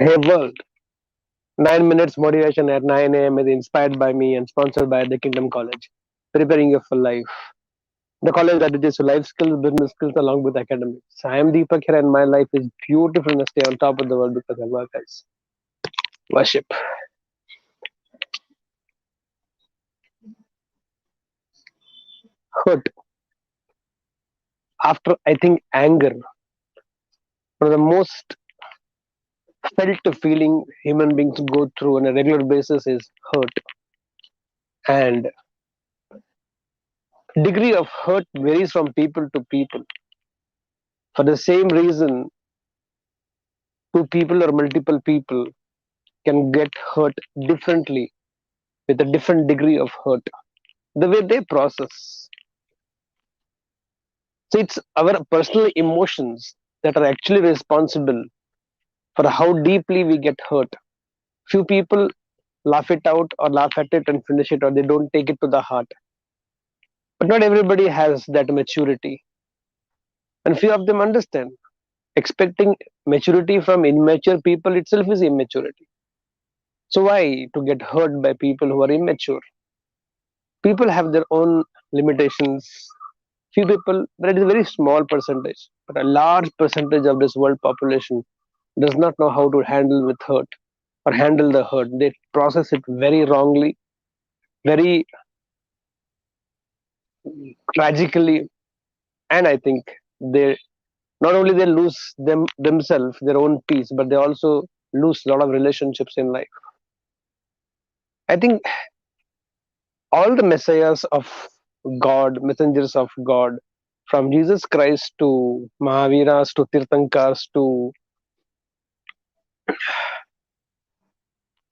Hey world, 9 minutes motivation at 9 a.m. is inspired by me and sponsored by the Kingdom College, preparing you for life. The college that teaches you life skills, business skills, along with academics. I am Deepak here, and my life is beautiful and I stay on top of the world because I work as worship. Hurt. After I think anger, one of the most felt feeling human beings go through on a regular basis is hurt. And degree of hurt varies from people to people. For the same reason, two people or multiple people can get hurt differently with a different degree of hurt. The way they process. So it's our personal emotions that are actually responsible for how deeply we get hurt. Few people laugh it out or laugh at it and finish it, or they don't take it to the heart. But not everybody has that maturity. And few of them understand. Expecting maturity from immature people itself is immaturity. So why to get hurt by people who are immature? People have their own limitations. Few people, but it is a very small percentage, but a large percentage of this world population does not know how to handle with hurt or handle the hurt. They process it very wrongly, very tragically, and I think they not only they lose themselves, their own peace, but they also lose a lot of relationships in life. I think all the messiahs of God, messengers of God, from Jesus Christ to Mahaviras to Tirthankars to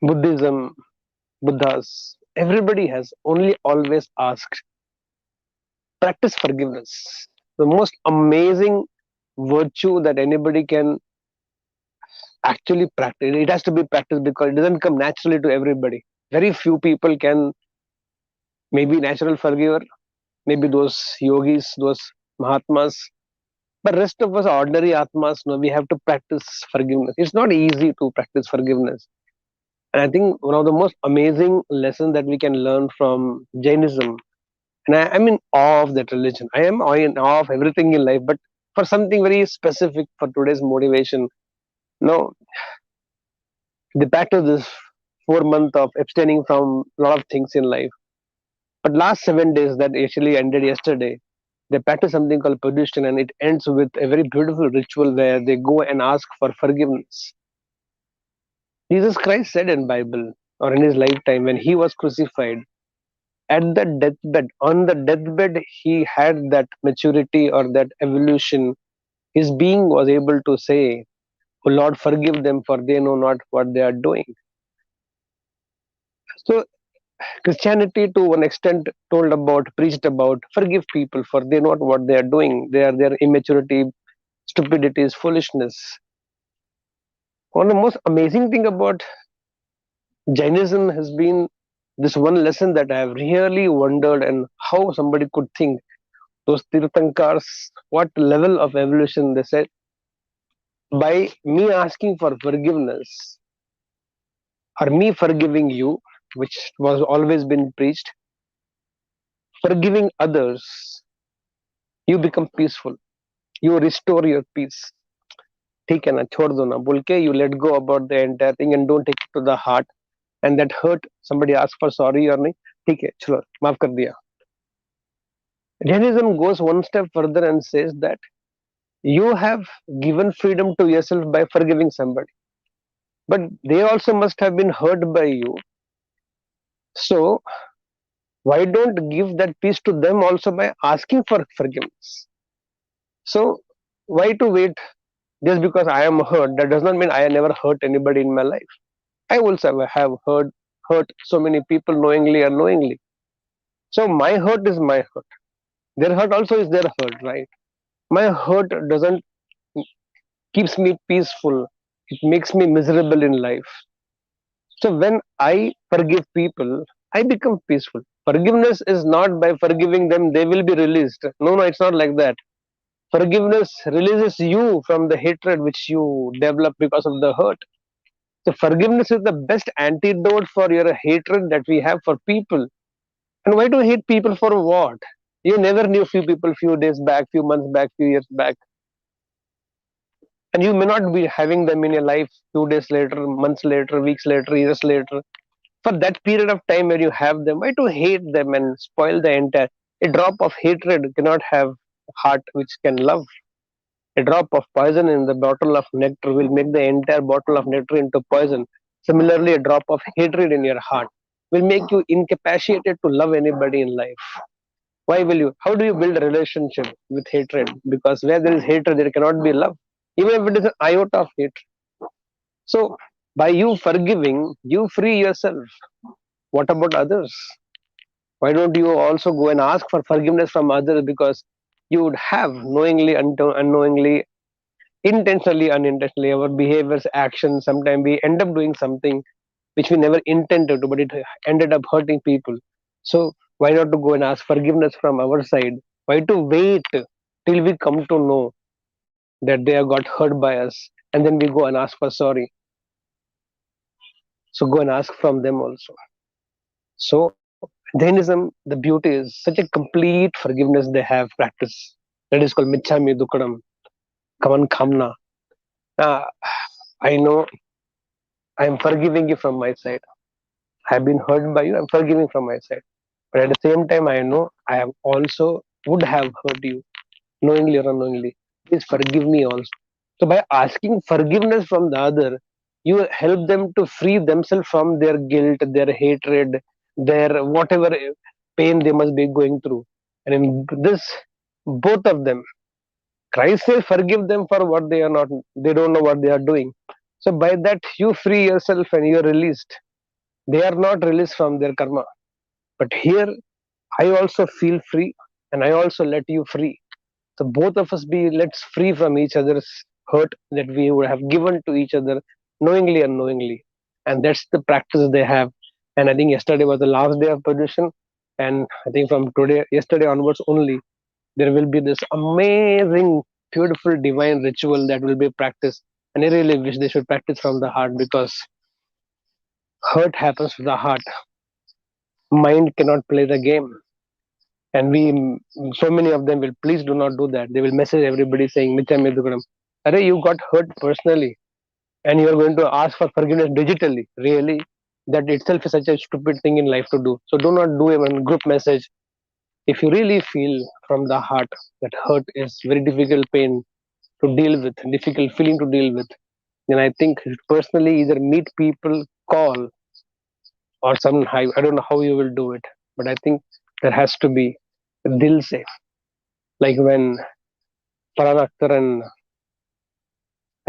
Buddhism, Buddhas, everybody has only always asked, practice forgiveness. The most amazing virtue that anybody can actually practice. It has to be practiced because it doesn't come naturally to everybody. Very few people can maybe natural forgiver, maybe those yogis, those Mahatmas, but rest of us ordinary Atmas, no, we have to practice forgiveness. It's not easy to practice forgiveness. And I think one of the most amazing lessons that we can learn from Jainism, and I'm in awe of that religion. I am in awe of everything in life, but for something very specific for today's motivation, no, they practice this 4 month of abstaining from a lot of things in life. But last 7 days that actually ended yesterday, they practice something called Padushan, and it ends with a very beautiful ritual where they go and ask for forgiveness. Jesus Christ said in Bible or in his lifetime when he was crucified, at the deathbed, on the deathbed, he had that maturity or that evolution. His being was able to say, "Oh Lord, forgive them, for they know not what they are doing." So Christianity, to one extent, told about, preached about, forgive people, for they know not what they are doing. They are their immaturity, stupidity, foolishness. One of the most amazing thing about Jainism has been this one lesson that I have really wondered, and how somebody could think those Tirthankars, what level of evolution they said. By me asking for forgiveness or me forgiving you, which was always been preached, forgiving others, you become peaceful. You restore your peace. ठीक है ना छोड़ दो ना बोल के you let go about the entire thing and don't take it to the heart, and that hurt somebody ask for sorry or नहीं ठीक है चलो माफ कर दिया. Jainism goes one step further and says that you have given freedom to yourself by forgiving somebody, but they also must have been hurt by you. So why don't give that peace to them also by asking for forgiveness? So why to wait just because I am hurt? That does not mean I never hurt anybody in my life. I also have hurt so many people knowingly or unknowingly. So my hurt is my hurt. Their hurt also is their hurt, right? My hurt doesn't keeps me peaceful. It makes me miserable in life. So when I forgive people, I become peaceful. Forgiveness is not by forgiving them, they will be released. No, no, it's not like that. Forgiveness releases you from the hatred which you develop because of the hurt. So forgiveness is the best antidote for your hatred that we have for people. And why do you hate people for what? You never knew few people few days back, few months back, few years back, and you may not be having them in your life few days later, months later, weeks later, years later. For that period of time when you have them, why to hate them and spoil the entire? A drop of hatred cannot have a heart which can love. A drop of poison in the bottle of nectar will make the entire bottle of nectar into poison. Similarly, a drop of hatred in your heart will make you incapacitated to love anybody in life. Why will you? How do you build a relationship with hatred? Because where there is hatred, there cannot be love, even if it is an iota of hatred. So, by you forgiving, you free yourself. What about others? Why don't you also go and ask for forgiveness from others? Because you would have knowingly, unknowingly, intentionally, unintentionally, our behaviors, actions. Sometimes we end up doing something which we never intended to, but it ended up hurting people. So why not to go and ask forgiveness from our side? Why to wait till we come to know that they have got hurt by us, and then we go and ask for sorry? So go and ask from them also. So Jainism, the beauty is such a complete forgiveness they have practiced. That is called Michami Dukadam, Kaman Kamna. Uh, I know I am forgiving you from my side. I have been hurt by you. I'm forgiving from my side. But at the same time, I know I have also would have hurt you, knowingly or unknowingly. Please forgive me also. So by asking forgiveness from the other, you help them to free themselves from their guilt, their hatred, their whatever pain they must be going through. And in this, both of them, Christ says, forgive them for what they are not, they don't know what they are doing. So by that, you free yourself and you are released. They are not released from their karma. But here, I also feel free and I also let you free. So both of us be let's free from each other's hurt that we would have given to each other knowingly and unknowingly. And that's the practice they have. And I think yesterday was the last day of production. And I think from today, yesterday onwards only, there will be this amazing, beautiful, divine ritual that will be practiced. And I really wish they should practice from the heart because hurt happens to the heart. Mind cannot play the game. And we, so many of them will please do not do that. They will message everybody saying, Mithya Medhukuram. Arey, you got hurt personally and you are going to ask for forgiveness digitally. Really? That itself is such a stupid thing in life to do. So do not do a group message. If you really feel from the heart that hurt is very difficult pain to deal with, difficult feeling to deal with, then I think you should personally either meet people, call, or some, I don't know how you will do it, but I think there has to be dil se. Like when Farhan Akhtar and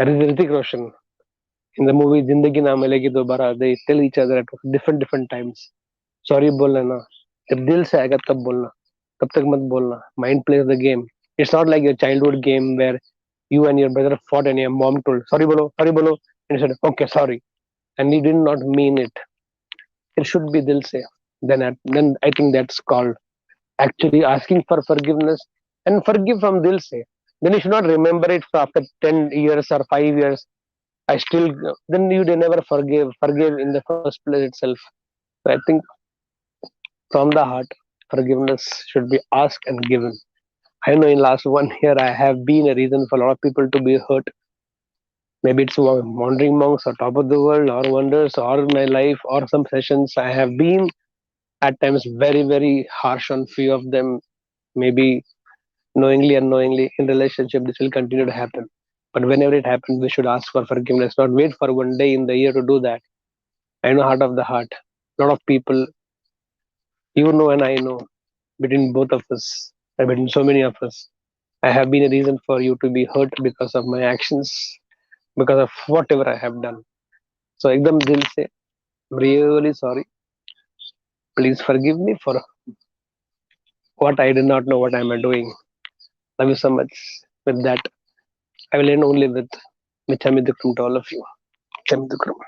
Hrithik Roshan in the movie Zindagi Na Milegi Dobara, they tell each other at different times, sorry बोलना ना, जब दिल से आएगा तब बोलना, तब तक मत बोलना. Mind plays the game. It's not like your childhood game where you and your brother fought and your mom told sorry bolo, and you said okay sorry, and you did not mean it. It should be dil se. Then I think that's called actually asking for forgiveness and forgive from dil se. Then you should not remember it for after 10 years or 5 years. I still, then you never forgive in the first place itself. So I think from the heart, forgiveness should be asked and given. I know in last 1 year I have been a reason for a lot of people to be hurt. Maybe it's wandering monks or top of the world or wonders or my life or some sessions. I have been at times very harsh on few of them. Maybe knowingly, unknowingly in relationship, this will continue to happen. But whenever it happens, we should ask for forgiveness, not wait for one day in the year to do that. I know heart of the heart. A lot of people, you know, and I know, between both of us, between so many of us, I have been a reason for you to be hurt because of my actions, because of whatever I have done. So, ekdam dil se, I'm really sorry. Please forgive me for what I did not know what I am doing. Love you so much. With that, I will end only with Michamidukram to all of you. Michamidukram.